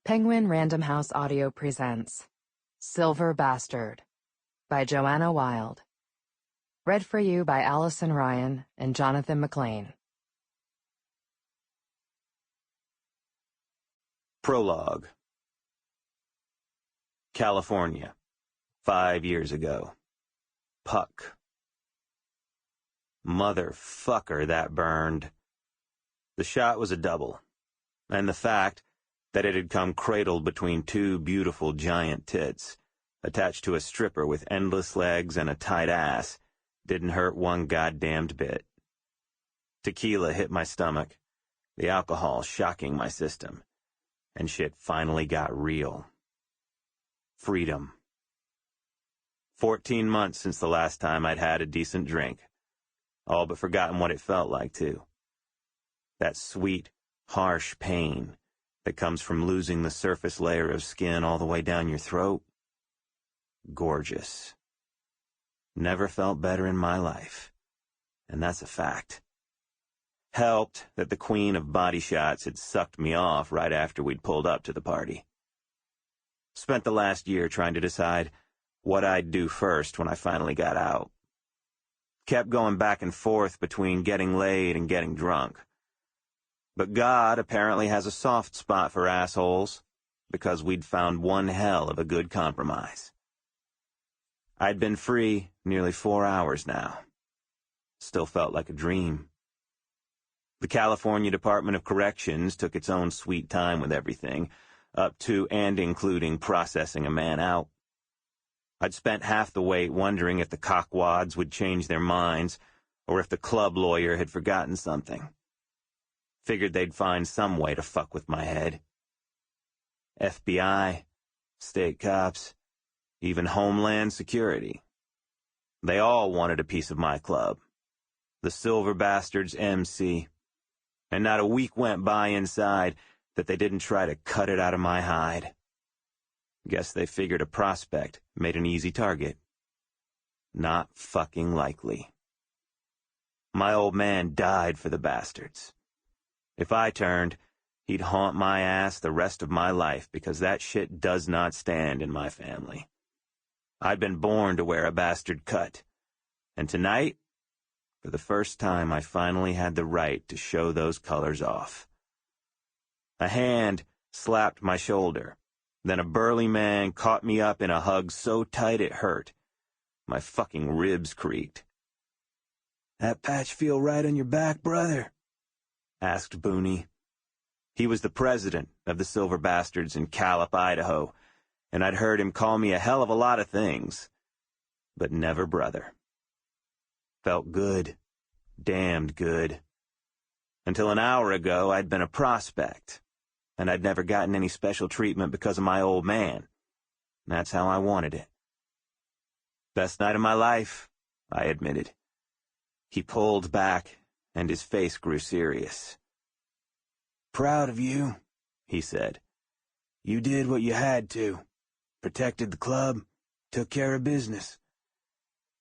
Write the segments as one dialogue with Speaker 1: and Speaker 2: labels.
Speaker 1: Penguin Random House Audio presents Silver Bastard by Joanna Wylde. Read for you by Allyson Ryan and Johnathan McClain.
Speaker 2: Prologue. California, 5 years ago. Puck. Motherfucker, that burned. The shot was a double, and the fact that it had come cradled between two beautiful giant tits, attached to a stripper with endless legs and a tight ass, didn't hurt one goddamned bit. Tequila hit my stomach, the alcohol shocking my system, and shit finally got real. Freedom. 14 months since the last time I'd had a decent drink. All but forgotten what it felt like, too. That sweet, harsh pain that comes from losing the surface layer of skin all the way down your throat. Gorgeous. Never felt better in my life, and that's a fact. Helped that the queen of body shots had sucked me off right after we'd pulled up to the party. Spent the last year trying to decide what I'd do first when I finally got out. Kept going back and forth between getting laid and getting drunk. But God apparently has a soft spot for assholes, because we'd found one hell of a good compromise. I'd been free nearly 4 hours now. Still felt like a dream. The California Department of Corrections took its own sweet time with everything, up to and including processing a man out. I'd spent half the wait wondering if the cockwads would change their minds, or if the club lawyer had forgotten something. Figured they'd find some way to fuck with my head. FBI, state cops, even Homeland Security. They all wanted a piece of my club. The Silver Bastards MC. And not a week went by inside that they didn't try to cut it out of my hide. Guess they figured a prospect made an easy target. Not fucking likely. My old man died for the bastards. If I turned, he'd haunt my ass the rest of my life because that shit does not stand in my family. I'd been born to wear a bastard cut. And tonight, for the first time, I finally had the right to show those colors off. A hand slapped my shoulder. Then a burly man caught me up in a hug so tight it hurt. My fucking ribs creaked. "That patch feel right on your back, brother?" asked Booney. He was the president of the Silver Bastards in Calip, Idaho, and I'd heard him call me a hell of a lot of things, but never brother. Felt good, damned good. Until an hour ago, I'd been a prospect, and I'd never gotten any special treatment because of my old man. That's how I wanted it. Best night of my life, I admitted. He pulled back, and his face grew serious. "Proud of you," he said. "You did what you had to. Protected the club, took care of business.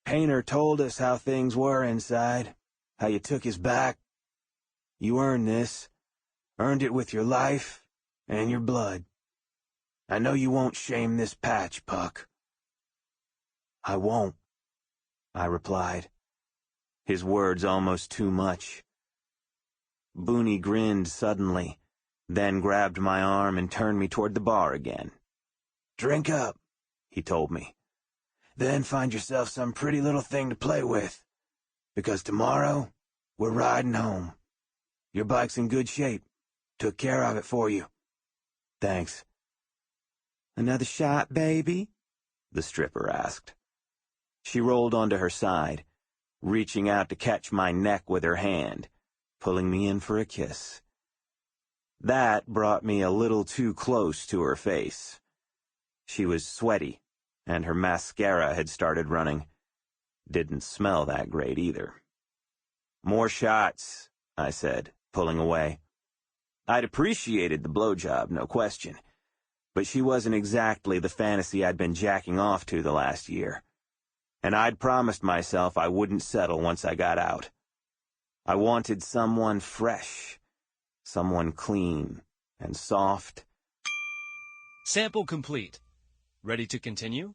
Speaker 2: Painter told us how things were inside, how you took his back. You earned this, earned it with your life and your blood. I know you won't shame this patch, Puck." "I won't," I replied. His words almost too much. Booney grinned suddenly, then grabbed my arm and turned me toward the bar again. "Drink up," he told me. "Then find yourself some pretty little thing to play with, because tomorrow we're riding home. Your bike's in good shape. Took care of it for you." "Thanks." "Another shot, baby?" the stripper asked. She rolled onto her side, reaching out to catch my neck with her hand, pulling me in for a kiss. That brought me a little too close to her face. She was sweaty, and her mascara had started running. Didn't smell that great either. "More shots," I said, pulling away. I'd appreciated the blowjob, no question, but she wasn't exactly the fantasy I'd been jacking off to the last year. And I'd promised myself I wouldn't settle once I got out. I wanted someone fresh, someone clean and soft
Speaker 3: Sample complete. Ready to continue?